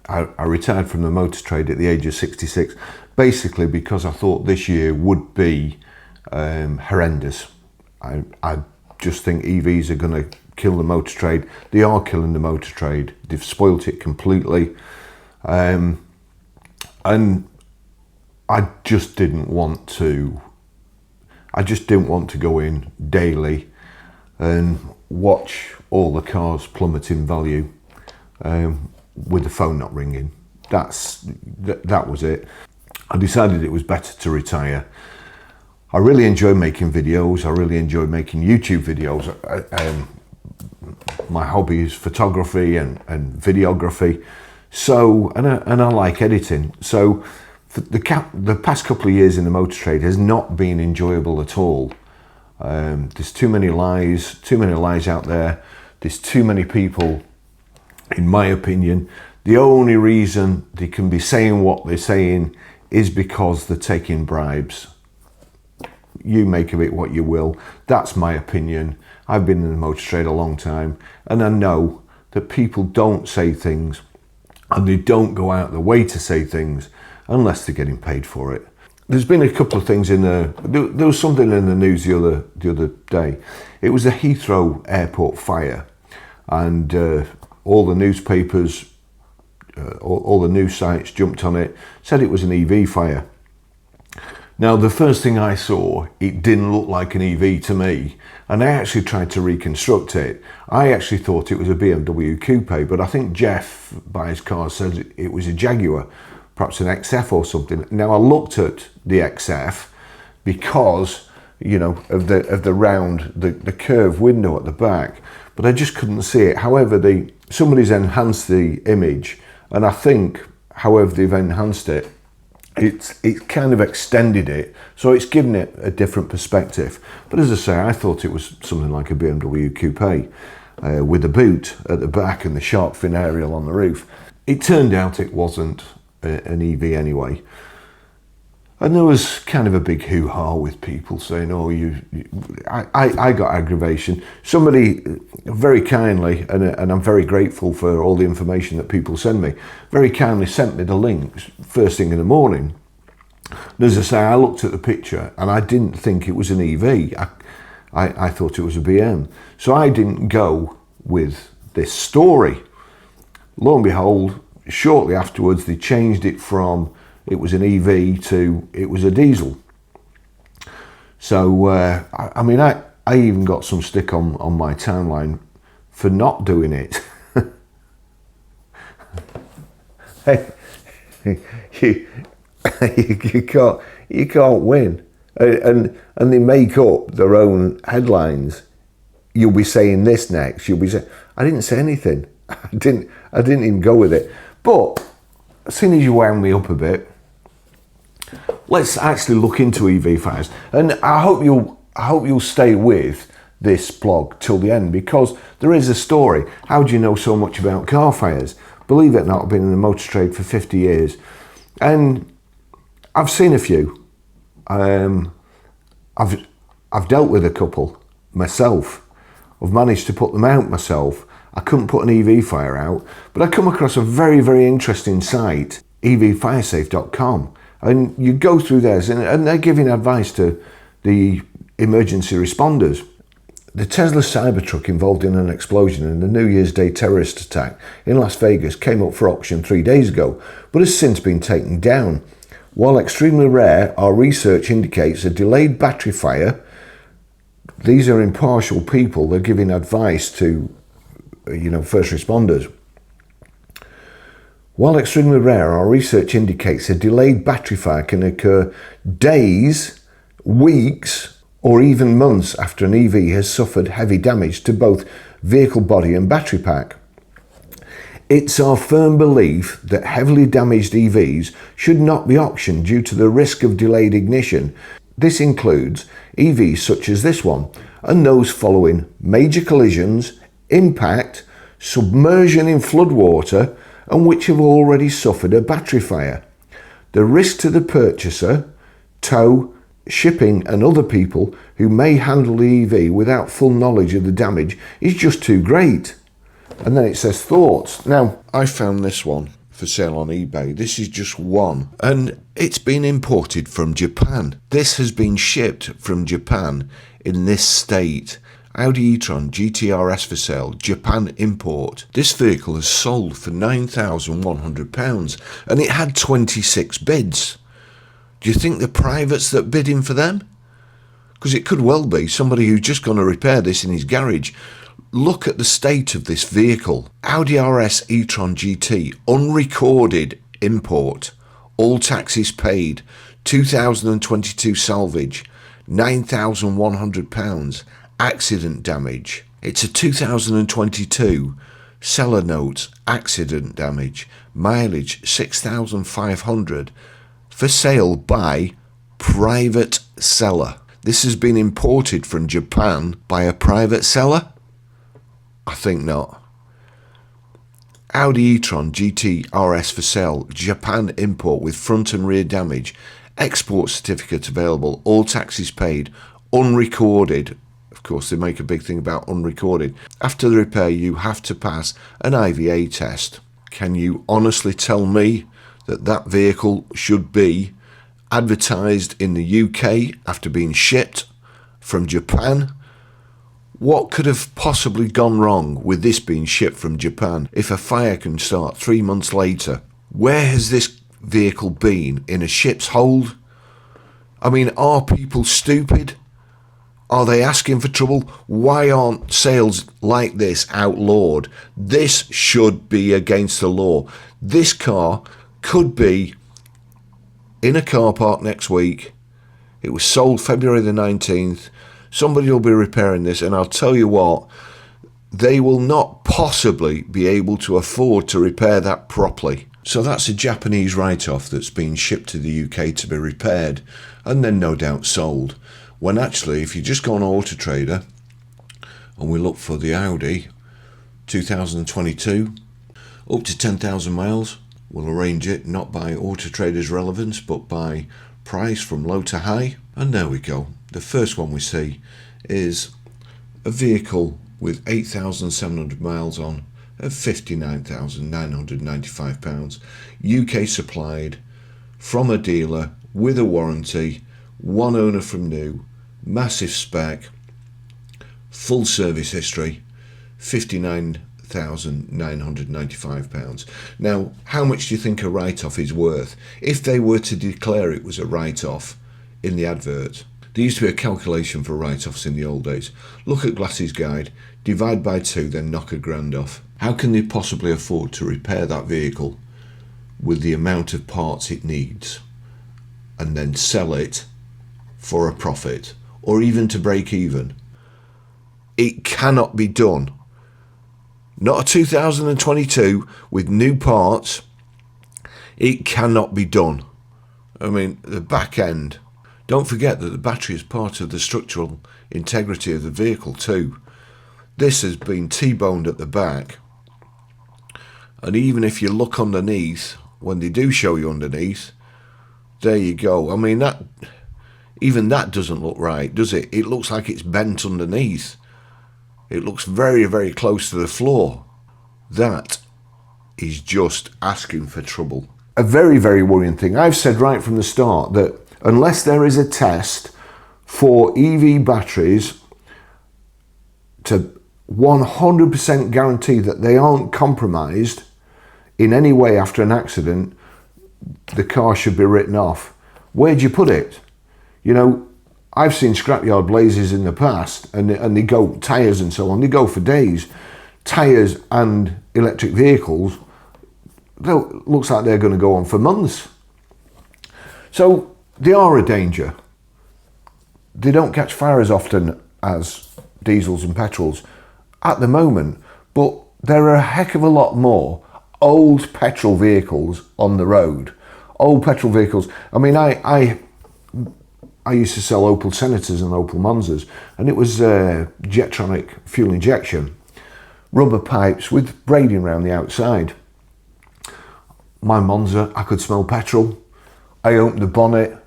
I retired from the motor trade at the age of 66, basically because I thought this year would be horrendous. I just think EVs are going to kill the motor trade. They are killing the motor trade. They've spoilt it completely. And I just didn't want to go in daily and watch all the cars plummet in value with the phone not ringing. That was it. I decided it was better to retire. I really enjoy making videos. I really enjoy making YouTube videos. My hobby is photography and videography. So, and I like editing. So the past couple of years in the motor trade has not been enjoyable at all. There's too many lies out there. There's too many people, in my opinion. The only reason they can be saying what they're saying is because they're taking bribes. You make of it what you will. That's my opinion. I've been in the motor trade a long time, and I know that people don't say things, and they don't go out of the way to say things unless they're getting paid for it. There's been a couple of things in there was something in the news the other day. It was the Heathrow airport fire, and all the newspapers, all the news sites jumped on it, said it was an EV fire. Now, the first thing I saw, it didn't look like an EV to me, and I actually tried to reconstruct it. I actually thought it was a BMW coupe, but I think Jeff buys cars says it was a Jaguar, perhaps an XF or something. Now, I looked at the XF because, you know, of the round, the curved window at the back, but I just couldn't see it. However, somebody's enhanced the image, and I think, however they've enhanced it, it's kind of extended it, so it's given it a different perspective. But as I say, I thought it was something like a BMW coupe with a boot at the back and the shark fin aerial on the roof. It turned out it wasn't an EV anyway. And there was kind of a big hoo-ha with people saying, oh, I got aggravation. Somebody very kindly, and I'm very grateful for all the information that people send me, very kindly sent me the links first thing in the morning. And as I say, I looked at the picture and I didn't think it was an EV. I thought it was a BM. So I didn't go with this story. Lo and behold, shortly afterwards, they changed it from it was an EV to it was a diesel. So, I mean, I even got some stick on my timeline for not doing it. you can't win. And they make up their own headlines. You'll be saying this next. You'll be saying, I didn't say anything. I didn't even go with it. But as soon as you wound me up a bit, let's actually look into EV fires, and I hope you'll stay with this blog till the end, because there is a story. How do you know so much about car fires? Believe it or not, I've been in the motor trade for 50 years, and I've seen a few. I've dealt with a couple myself. I've managed to put them out myself. I couldn't put an EV fire out, but I come across a very, very interesting site, evfiresafe.com. And you go through theirs, and they're giving advice to the emergency responders. The Tesla Cybertruck involved in an explosion in the New Year's Day terrorist attack in Las Vegas came up for auction 3 days ago, but has since been taken down. While extremely rare, our research indicates a delayed battery fire. These are impartial people. They're giving advice to, first responders. While extremely rare, our research indicates a delayed battery fire can occur days, weeks, or even months after an EV has suffered heavy damage to both vehicle body and battery pack. It's our firm belief that heavily damaged EVs should not be auctioned due to the risk of delayed ignition. This includes EVs such as this one, and those following major collisions, impact, submersion in floodwater, and which have already suffered a battery fire. The risk to the purchaser, tow, shipping and other people who may handle the EV without full knowledge of the damage is just too great. And then it says thoughts. Now, I found this one for sale on eBay. This is just one, and it's been imported from Japan. This has been shipped from Japan in this state. Audi e-tron GT-RS for sale, Japan import. This vehicle has sold for £9,100 and it had 26 bids. Do you think the privates that bidding for them? Because it could well be somebody who's just going to repair this in his garage. Look at the state of this vehicle. Audi RS e-tron GT, unrecorded import, all taxes paid, 2022 salvage, £9,100, accident damage. It's a 2022 seller notes, accident damage, mileage 6,500, for sale by private seller. This has been imported from Japan by a private seller? I think not. Audi e-tron GT RS for sale, Japan import with front and rear damage, export certificate available, all taxes paid, unrecorded. Of course, they make a big thing about unrecorded. After the repair, you have to pass an IVA test. Can you honestly tell me that that vehicle should be advertised in the UK after being shipped from Japan? What could have possibly gone wrong with this being shipped from Japan if a fire can start 3 months later? Where has this vehicle been? In a ship's hold? I mean, are people stupid? Are they asking for trouble? Why aren't sales like this outlawed? This should be against the law. This car could be in a car park next week. It was sold February the 19th. Somebody will be repairing this, and I'll tell you what, they will not possibly be able to afford to repair that properly. So that's a Japanese write-off that's been shipped to the UK to be repaired and then no doubt sold. When actually, if you just go on Autotrader and we look for the Audi 2022, up to 10,000 miles, we'll arrange it not by Autotrader's relevance but by price from low to high. And there we go. The first one we see is a vehicle with 8,700 miles on at £59,995, UK supplied, from a dealer, with a warranty, one owner from new, massive spec, full service history, £59,995. Now, how much do you think a write-off is worth if they were to declare it was a write-off in the advert? There used to be a calculation for write-offs in the old days. Look at Glass's guide, divide by 2, then knock £1,000 off. How can they possibly afford to repair that vehicle with the amount of parts it needs and then sell it for a profit or even to break even? It cannot be done. Not a 2022 with new parts. It cannot be done. I mean, the back end. Don't forget that the battery is part of the structural integrity of the vehicle too. This has been T-boned at the back. And even if you look underneath, when they do show you underneath, there you go. I mean, even that doesn't look right, does it? It looks like it's bent underneath. It looks very, very close to the floor. That is just asking for trouble. A very, very worrying thing. I've said right from the start that unless there is a test for EV batteries to 100% guarantee that they aren't compromised in any way after an accident, the car should be written off. Where'd you put it? You know, I've seen scrapyard blazes in the past and they go, tyres and so on, they go for days. Tyres and electric vehicles, looks like they're going to go on for months. So they are a danger. They don't catch fire as often as diesels and petrols at the moment, but there are a heck of a lot more old petrol vehicles on the road. Old petrol vehicles. I mean, I used to sell Opel Senators and Opel Monzas, and it was Jetronic fuel injection, rubber pipes with braiding around the outside. My Monza, I could smell petrol. I opened the bonnet.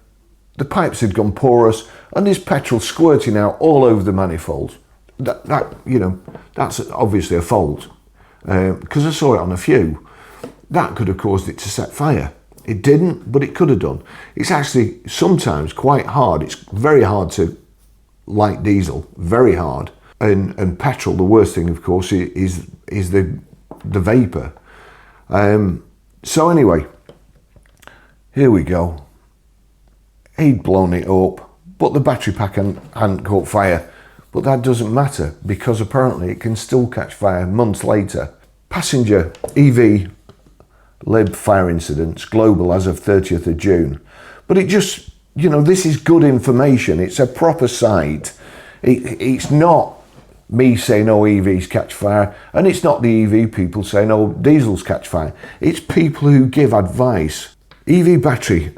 The pipes had gone porous, and there's petrol squirting out all over the manifold. That's obviously a fault because I saw it on a few. That could have caused it to set fire. It didn't, but it could have done. It's actually sometimes quite hard. It's very hard to light diesel, very hard. And petrol, the worst thing, of course, is the vapour. So anyway, here we go. He'd blown it up, but the battery pack hadn't caught fire. But that doesn't matter, because apparently it can still catch fire months later. Passenger EV lib fire incidents global as of 30th of June. But it just, you know, this is good information. It's a proper site. It's not me saying, oh, EVs catch fire, and it's not the EV people saying, oh, diesels catch fire. It's people who give advice. EV battery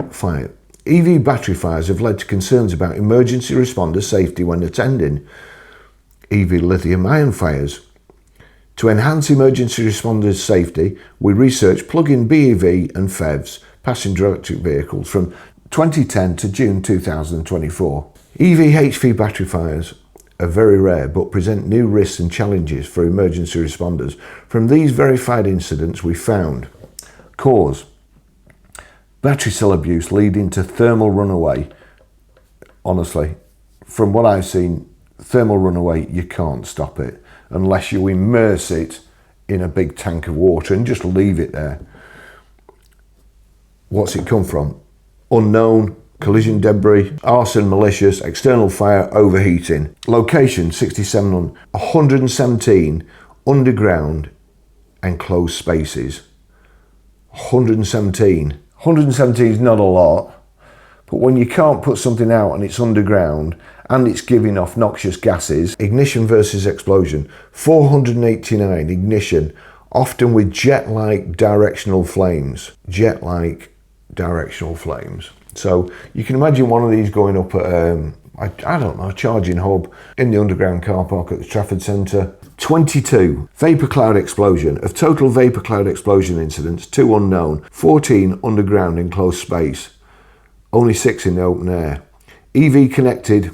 fires have led to concerns about emergency responder safety when attending EV lithium-ion fires. To enhance emergency responders' safety, we researched plug-in BEV and PHEVs, passenger electric vehicles, from 2010 to June 2024. EV HV battery fires are very rare but present new risks and challenges for emergency responders. From these verified incidents, we found cause: battery cell abuse leading to thermal runaway. Honestly, from what I've seen, thermal runaway, you can't stop it unless you immerse it in a big tank of water and just leave it there. What's it come from? Unknown. Collision debris, arson, malicious, external fire, overheating. Location 67 117 underground enclosed spaces. 117 is not a lot, but when you can't put something out and it's underground and it's giving off noxious gases. Ignition versus explosion. 489 ignition, often with jet-like directional flames. Jet-like directional flames. So you can imagine one of these going up at, I don't know, a charging hub in the underground car park at the Trafford Centre. 22, vapor cloud explosion. Of total vapor cloud explosion incidents, 2 unknown, 14 underground enclosed space, only 6 in the open air. EV connected,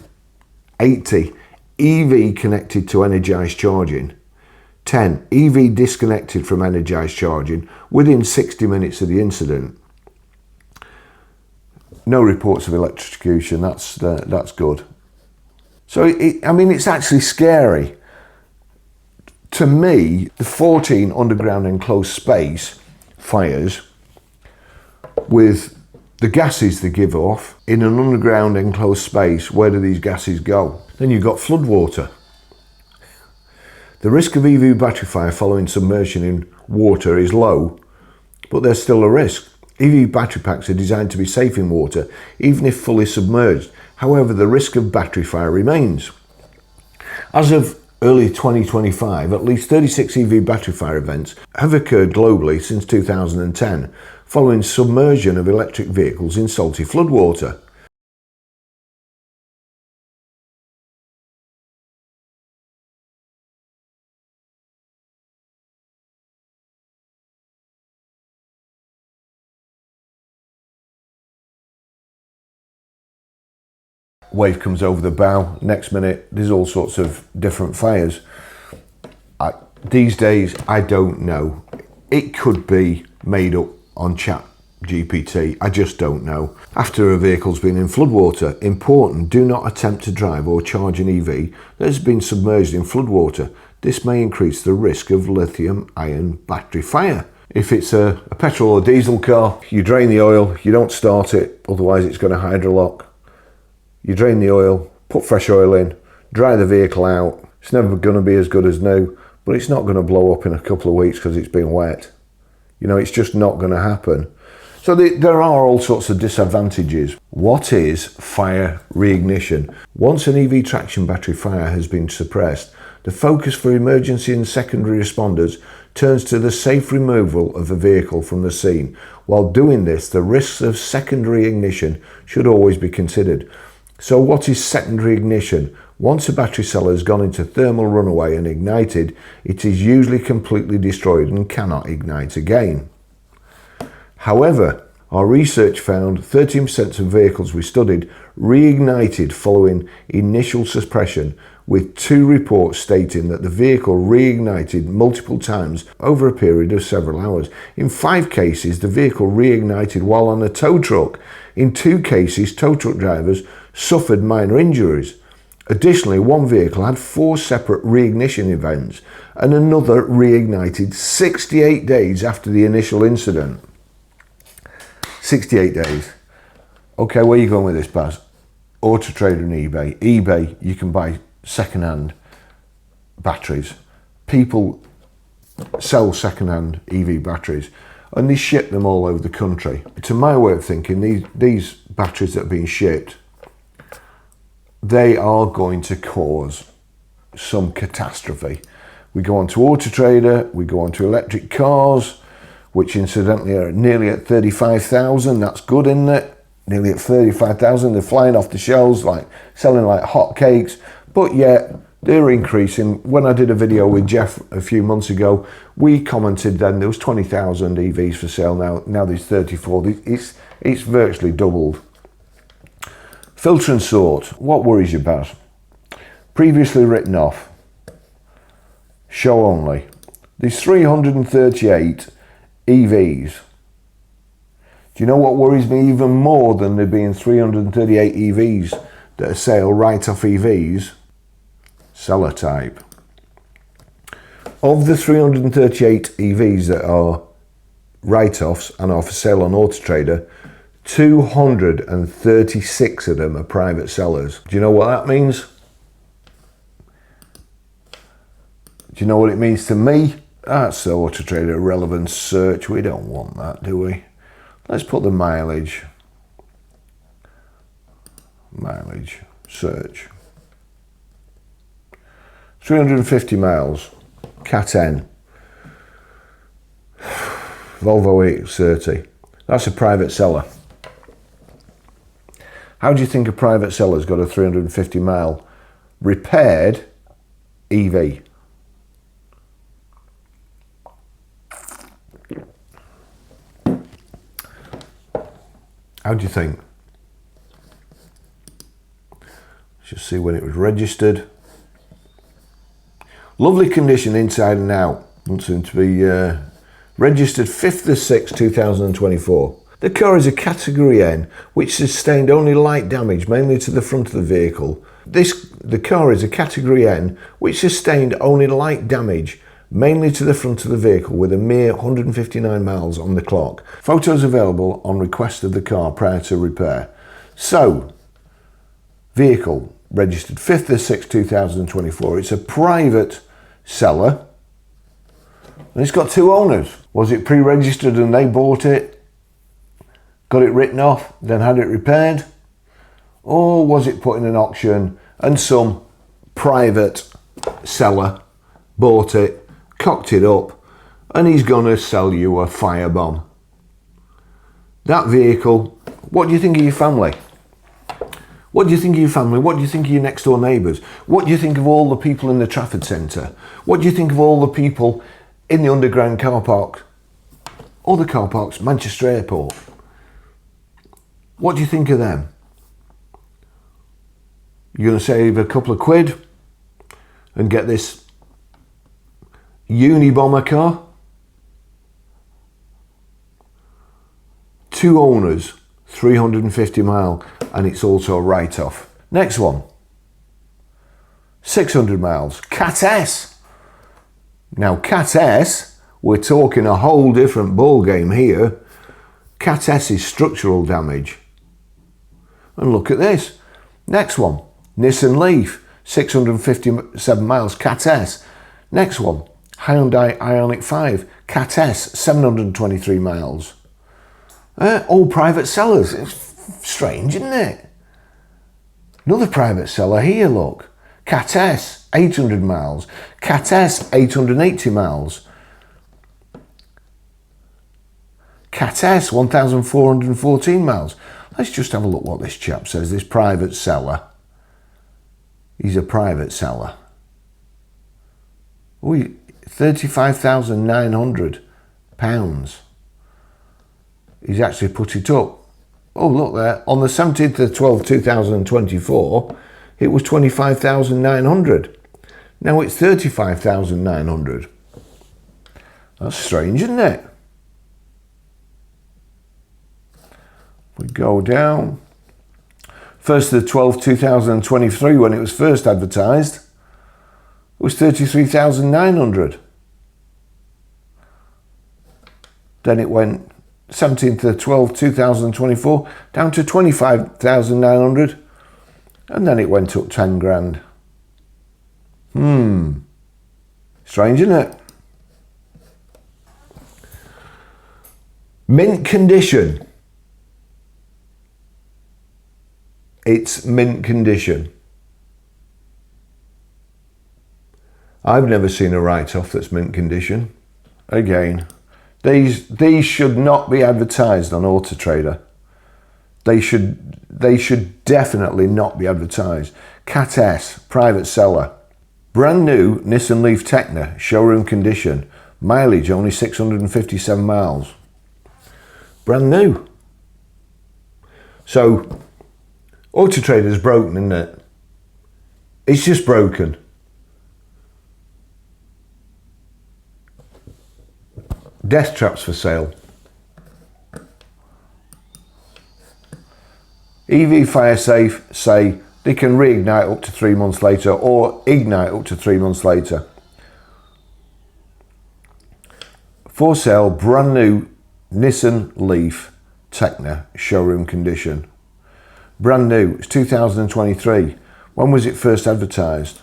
80. EV connected to energised charging. 10, EV disconnected from energised charging within 60 minutes of the incident. No reports of electrocution, that's good. So, I mean, it's actually scary. To me, the 14 underground enclosed space fires with the gases they give off in an underground enclosed space, where do these gases go? Then you've got floodwater. The risk of EV battery fire following submersion in water is low, but there's still a risk. EV battery packs are designed to be safe in water, even if fully submerged. However, the risk of battery fire remains. As of early 2025, at least 36 EV battery fire events have occurred globally since 2010, following submersion of electric vehicles in salty floodwater. Wave comes over the bow, next minute there's all sorts of different fires. These days, I don't know. It could be made up on ChatGPT, I just don't know. After a vehicle's been in floodwater, important, do not attempt to drive or charge an EV that has been submerged in floodwater. This may increase the risk of lithium-ion battery fire. If it's a petrol or diesel car, you drain the oil, you don't start it, otherwise it's going to hydrolock. You drain the oil, put fresh oil in, dry the vehicle out. It's never going to be as good as new, but it's not going to blow up in a couple of weeks because it's been wet. You know, it's just not going to happen. So there are all sorts of disadvantages. What is fire reignition? Once an EV traction battery fire has been suppressed, the focus for emergency and secondary responders turns to the safe removal of a vehicle from the scene. While doing this, the risks of secondary ignition should always be considered. So what is secondary ignition? Once a battery cell has gone into thermal runaway and ignited, it is usually completely destroyed and cannot ignite again. However, our research found 13% of vehicles we studied reignited following initial suppression, with 2 reports stating that the vehicle reignited multiple times over a period of several hours. In 5 cases, the vehicle reignited while on a tow truck. In 2 cases, tow truck drivers suffered minor injuries. Additionally, one vehicle had 4 separate reignition events and another reignited 68 days after the initial incident. 68 days. Okay, where are you going with this, Baz? Autotrader and eBay. eBay, you can buy second-hand batteries. People sell second-hand EV batteries and they ship them all over the country. To my way of thinking, these batteries that are being shipped, they are going to cause some catastrophe. We go on to Autotrader, we go on to electric cars, which incidentally are nearly at 35,000. That's good, isn't it? Nearly at 35,000. They're flying off the shelves, like selling like hotcakes. But yet they're increasing. When I did a video with Jeff a few months ago, we commented then there was 20,000 EVs for sale. Now there's 34. It's virtually doubled. Filter and sort. What worries you, Baz? Previously written off. Show only. There's 338 EVs. Do you know what worries me even more than there being 338 EVs that are sale write-off EVs? Seller type. Of the 338 EVs that are write-offs and are for sale on Autotrader, 236 of them are private sellers. Do you know what that means? Do you know what it means to me? That's the Autotrader relevance search. We don't want that, do we? Let's put the mileage search. 350 miles, Cat N, Volvo EX30. That's a private seller. How do you think a private seller's got a 350 mile repaired EV? How do you think? Let's just see when it was registered. Lovely condition inside and out. Wants to be registered 5th of 6th, 2024. The car is a Category N, which sustained only light damage, mainly to the front of the vehicle. The car is a Category N, which sustained only light damage, mainly to the front of the vehicle, with a mere 159 miles on the clock. Photos available on request of the car prior to repair. So, vehicle registered 5th of 6th, 2024. It's a private seller and it's got 2 owners. Was it pre-registered and they bought it, got it written off, then had it repaired? Or was it put in an auction and some private seller bought it, cocked it up, and he's gonna sell you a firebomb? That vehicle, what do you think of your family? What do you think of your family? What do you think of your next door neighbours? What do you think of all the people in the Trafford Centre? What do you think of all the people in the underground car park? All the car parks, Manchester Airport. What do you think of them? You're going to save a couple of quid and get this Unibomber car? 2 owners, 350 mile, and it's also a write-off. Next one, 600 miles, Cat S. Now Cat S, we're talking a whole different ball game here. Cat S is structural damage. And look at this. Next one, Nissan Leaf, 657 miles, Cat S. Next one, Hyundai Ioniq 5, Cat S, 723 miles. All private sellers. It's strange, isn't it? Another private seller here, look. Cat S, 800 miles. Cat S, 880 miles. Cat S, 1,414 miles. Let's just have a look what this chap says, this private seller. He's a private seller. Oh, £35,900. He's actually put it up. Oh, look there. On the 17th of 12th, 2024, it was 25,900. Now it's 35,900. That's strange, isn't it? We go down. 1st of the 12th, 2023, when it was first advertised, it was 33,900. Then it went 17th of the 12th, 2024, down to 25,900. And then it went up 10 grand. Strange, isn't it? Mint condition. It's mint condition. I've never seen a write-off that's mint condition. Again, these should not be advertised on Autotrader. They should definitely not be advertised. Cat S, private seller. Brand new Nissan Leaf Techna, showroom condition. Mileage only 657 miles. Brand new. So, Autotrader's broken, isn't it? It's just broken. Death traps for sale. EV fire safe, say they can reignite up to 3 months later or ignite up to 3 months later. For sale, brand new Nissan Leaf Techna, showroom condition. Brand new, it's 2023. When was it first advertised?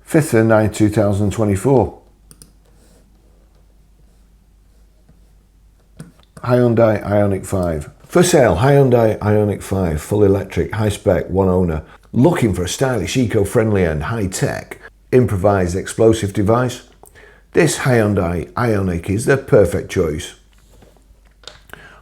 5th of the 9th, 2024. Hyundai Ioniq 5. For sale, Hyundai Ioniq 5, full electric, high spec, one owner. Looking for a stylish, eco-friendly and high-tech improvised explosive device? This Hyundai Ioniq is the perfect choice.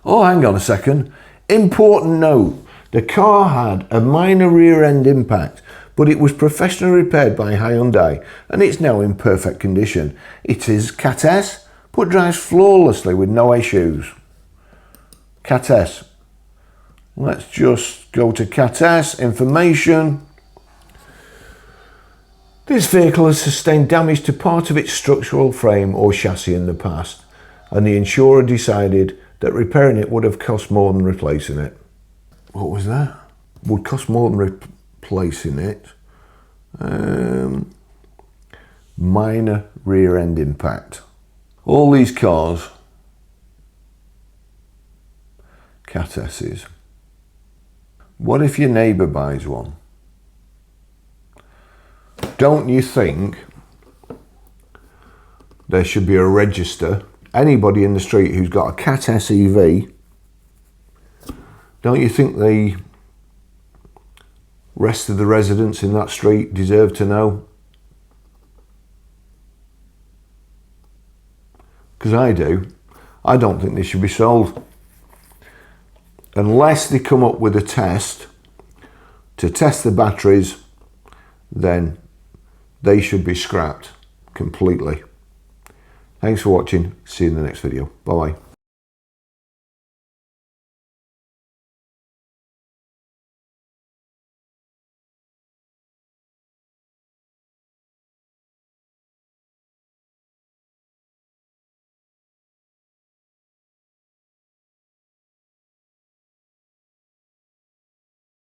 Oh, hang on a second. Important note, the car had a minor rear end impact, but it was professionally repaired by Hyundai and it's now in perfect condition. It is Cat S, but drives flawlessly with no issues. Cat S. Let's just go to Cat S, information. This vehicle has sustained damage to part of its structural frame or chassis in the past, and the insurer decided that repairing it would have cost more than replacing it. What was that? Would cost more than replacing it. Minor rear end impact. All these cars, Cat S's. What if your neighbour buys one? Don't you think there should be a register? Anybody in the street who's got a Cat S EV, don't you think the rest of the residents in that street deserve to know? Because I do. I don't think they should be sold. Unless they come up with a test to test the batteries, then they should be scrapped completely. Thanks for watching. See you in the next video. Bye bye.